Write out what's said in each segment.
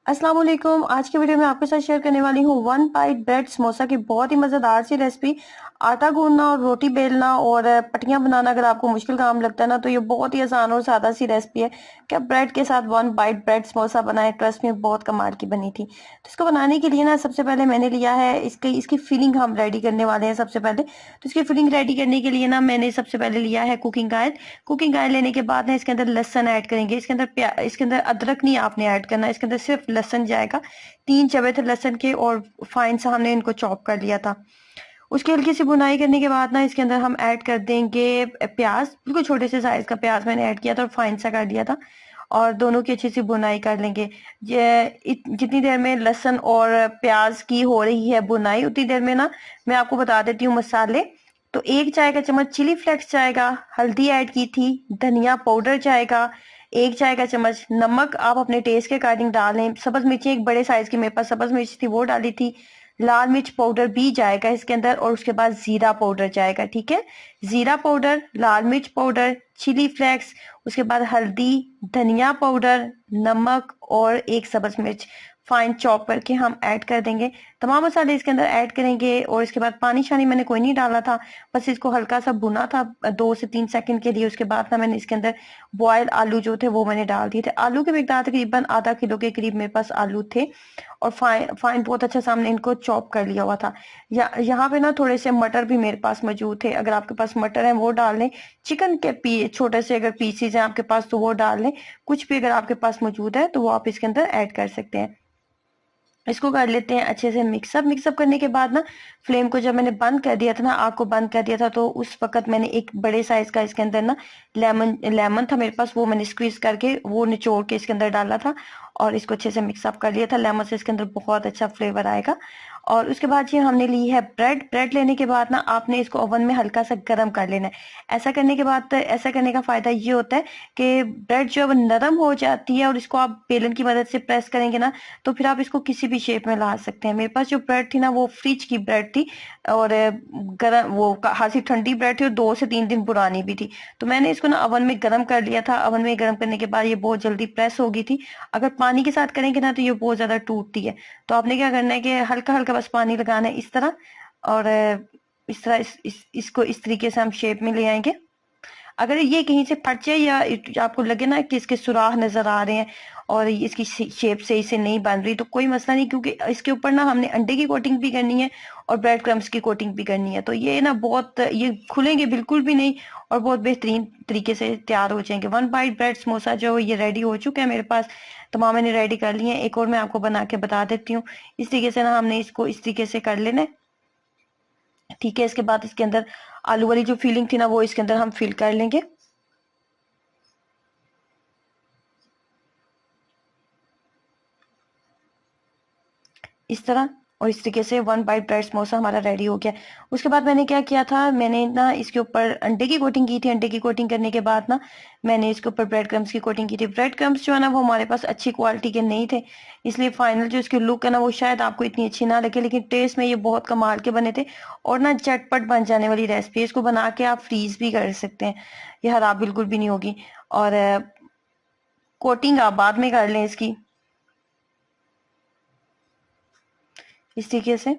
अस्सलाम वालेकुम। आज की वीडियो में आपके साथ शेयर करने वाली हूँ वन बाइट ब्रेड समोसा की बहुत ही मज़ेदार सी रेसिपी। आटा गूंदना और रोटी बेलना और पट्टियाँ बनाना अगर आपको मुश्किल काम लगता है ना, तो ये बहुत ही आसान और सादा सी रेसिपी है कि आप ब्रेड के साथ वन बाइट ब्रेड समोसा बनाए। ट्रस्ट में बहुत कमाल की बनी थी। तो इसको बनाने के लिए ना सबसे पहले मैंने लिया है इसकी इसकी फिलिंग हम रेडी करने वाले हैं सबसे पहले। तो इसकी फिलिंग रेडी करने के लिए ना मैंने सबसे पहले लिया है कुकिंग ऑयल। कुकिंग ऑयल लेने के बाद ना इसके अंदर लहसुन ऐड करेंगे। इसके अंदर अदरक नहीं आपने ऐड करना, इसके अंदर सिर्फ लहसुन जाएगा। 3 चबे थे लहसुन के और फाइन सा हमने इनको चॉप कर लिया था। उसकी हल्की सी बुनाई करने के बाद ना इसके अंदर हम ऐड कर देंगे प्याज। बिल्कुल छोटे से साइज का प्याज मैंने ऐड किया था और फाइन सा कर दिया था। और दोनों की अच्छी सी बुनाई कर लेंगे। जितनी देर में लहसुन और प्याज की हो रही है बुनाई, उतनी देर में ना मैं आपको बता देती हूँ मसाले। तो 1 चाय का चम्मच चिली फ्लेक्स जाएगा, हल्दी ऐड की थी, धनिया पाउडर जाएगा, 1 चाय का चम्मच नमक आप अपने टेस्ट के अकॉर्डिंग डालें। सब्ज मिर्ची एक बड़े साइज की मेरे पास सब्ज मिर्च थी, वो डाली थी। लाल मिर्च पाउडर भी जाएगा इसके अंदर और उसके बाद जीरा पाउडर जाएगा। ठीक है, जीरा पाउडर, लाल मिर्च पाउडर, चिली फ्लेक्स, उसके बाद हल्दी, धनिया पाउडर, नमक और एक सब्ज मिर्च फाइन चॉप करके हम ऐड कर देंगे। तमाम मसाले इसके अंदर ऐड करेंगे और इसके बाद पानी शानी मैंने कोई नहीं डाला था, बस इसको हल्का सा भुना था 2 से 3 सेकंड के लिए। उसके बाद ना मैंने इसके अंदर बॉयल आलू जो थे वो मैंने डाल दिए थे। आलू की मिकदार तकरीबन आधा किलो के करीब मेरे पास आलू थे और फाइन फाइन बहुत अच्छा सामने इनको चॉप कर लिया हुआ था। यहाँ पे ना थोड़े से मटर भी मेरे पास मौजूद थे, अगर आपके पास मटर है वो डाल लें। चिकन के छोटे से अगर पीसीज हैं आपके पास तो वो डाल लें। कुछ भी अगर आपके पास मौजूद है तो वो आप इसके अंदर ऐड कर सकते हैं। इसको कर लेते हैं अच्छे से मिक्सअप। मिक्सअप करने के बाद ना फ्लेम को जब मैंने बंद कर दिया था ना, आग को बंद कर दिया था, तो उस वक्त मैंने एक बड़े साइज का इसके अंदर ना लेमन लेमन था मेरे पास, वो मैंने स्क्वीज करके वो निचोड़ के इसके अंदर डाला था और इसको अच्छे से मिक्सअप कर लिया था। लेमन से इसके अंदर बहुत अच्छा फ्लेवर आएगा। और उसके बाद ये हमने ली है ब्रेड। ब्रेड लेने के बाद ना आपने इसको ओवन में हल्का सा गर्म कर लेना है। ऐसा करने का फायदा ये होता है कि ब्रेड जो है वो नरम हो जाती है और इसको आप बेलन की मदद से प्रेस करेंगे ना, तो फिर आप इसको किसी भी शेप में ला सकते हैं। मेरे पास जो ब्रेड थी ना वो फ्रिज की ब्रेड थी और गर्म वो खासी ठंडी ब्रेड थी और 2 से 3 दिन पुरानी भी थी। तो मैंने इसको ना अवन में गर्म कर लिया था। अवन में गर्म करने के बाद ये बहुत जल्दी प्रेस हो गई थी। अगर पानी के साथ करेंगे ना तो ये बहुत ज्यादा टूटती है। तो आपने क्या करना है कि हल्का हल्का बस पानी लगाना है इस तरह। और इस तरह इसको इस तरीके से हम शेप में ले आएंगे। अगर ये कहीं से फट जाए या आपको लगे ना कि इसके सुराख नजर आ रहे हैं और इसकी शेप से इसे नहीं बन रही, तो कोई मसला नहीं, क्योंकि इसके ऊपर ना हमने अंडे की कोटिंग भी करनी है और ब्रेड क्रम्स की कोटिंग भी करनी है। तो ये ना बहुत ये खुलेंगे बिल्कुल भी नहीं और बहुत बेहतरीन तरीके से तैयार हो जाएंगे। वन बाइट ब्रेड समोसा जो ये रेडी हो चुका है मेरे पास, तमाम मैंने रेडी कर लिए हैं। एक और मैं आपको बना के बता देती हूँ। इस तरीके से ना हमने इसको इस तरीके से कर लेना है। ठीक है, इसके बाद इसके अंदर आलू वाली जो फीलिंग थी ना वो इसके अंदर हम फिल कर लेंगे इस तरह। और इस तरीके से वन बाइट ब्रेड समोसा हमारा रेडी हो गया। उसके बाद मैंने क्या किया था, मैंने ना इसके ऊपर अंडे की कोटिंग की थी। अंडे की कोटिंग करने के बाद ना मैंने इसके ऊपर ब्रेड क्रम्स की कोटिंग की थी। ब्रेड क्रम्स जो है ना वो हमारे पास अच्छी क्वालिटी के नहीं थे, इसलिए फाइनल जो इसकी लुक है ना वो शायद आपको इतनी अच्छी ना लगे, लेकिन टेस्ट में ये बहुत कमाल के बने थे और ना झटपट बन जाने वाली रेसिपी। इसको बना के आप फ्रीज भी कर सकते हैं, ये खराब बिल्कुल भी नहीं होगी। और कोटिंग आप बाद में कर लें इसकी इस तरीके से।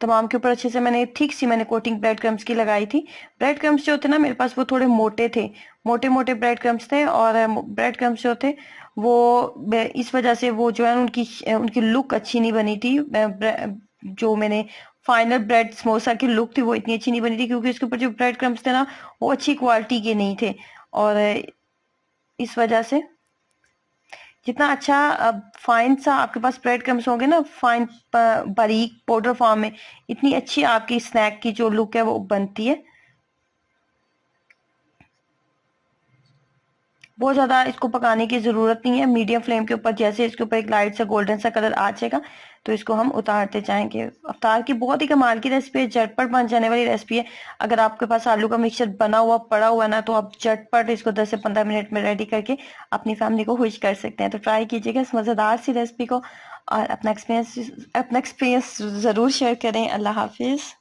तमाम के ऊपर अच्छे से मैंने ठीक सी मैंने कोटिंग ब्रेड क्रम्स की लगाई थी। ब्रेड क्रम्स जो थे ना मेरे पास वो थोड़े मोटे थे, मोटे मोटे ब्रेड क्रम्स थे। और ब्रेड क्रम्स जो थे वो इस वजह से वो जो है उनकी उनकी लुक अच्छी नहीं बनी थी। जो मैंने फाइनल ब्रेड समोसा की लुक थी वो इतनी अच्छी नहीं बनी थी, क्योंकि इसके ऊपर जो ब्रेड क्रम्स थे ना वो अच्छी क्वालिटी के नहीं थे। और इस वजह से जितना अच्छा फाइन सा आपके पास ब्रेड क्रम्स होंगे ना, फाइन बारीक पाउडर फॉर्म में, इतनी अच्छी आपकी स्नैक की जो लुक है वो बनती है। बहुत ज्यादा इसको पकाने की जरूरत नहीं है। मीडियम फ्लेम के ऊपर जैसे इसके ऊपर एक लाइट सा गोल्डन सा कलर आ जाएगा तो इसको हम उतारते जाएंगे। अफ्तार की बहुत ही कमाल की रेसिपी है, झटपट बन जाने वाली रेसिपी है। अगर आपके पास आलू का मिक्सचर बना हुआ पड़ा हुआ ना, तो आप झटपट इसको 10 से 15 मिनट में रेडी करके अपनी फैमिली को खुश कर सकते हैं। तो ट्राई कीजिएगा इस मजेदार सी रेसिपी को और अपना एक्सपीरियंस जरूर शेयर करें। अल्लाह हाफिज।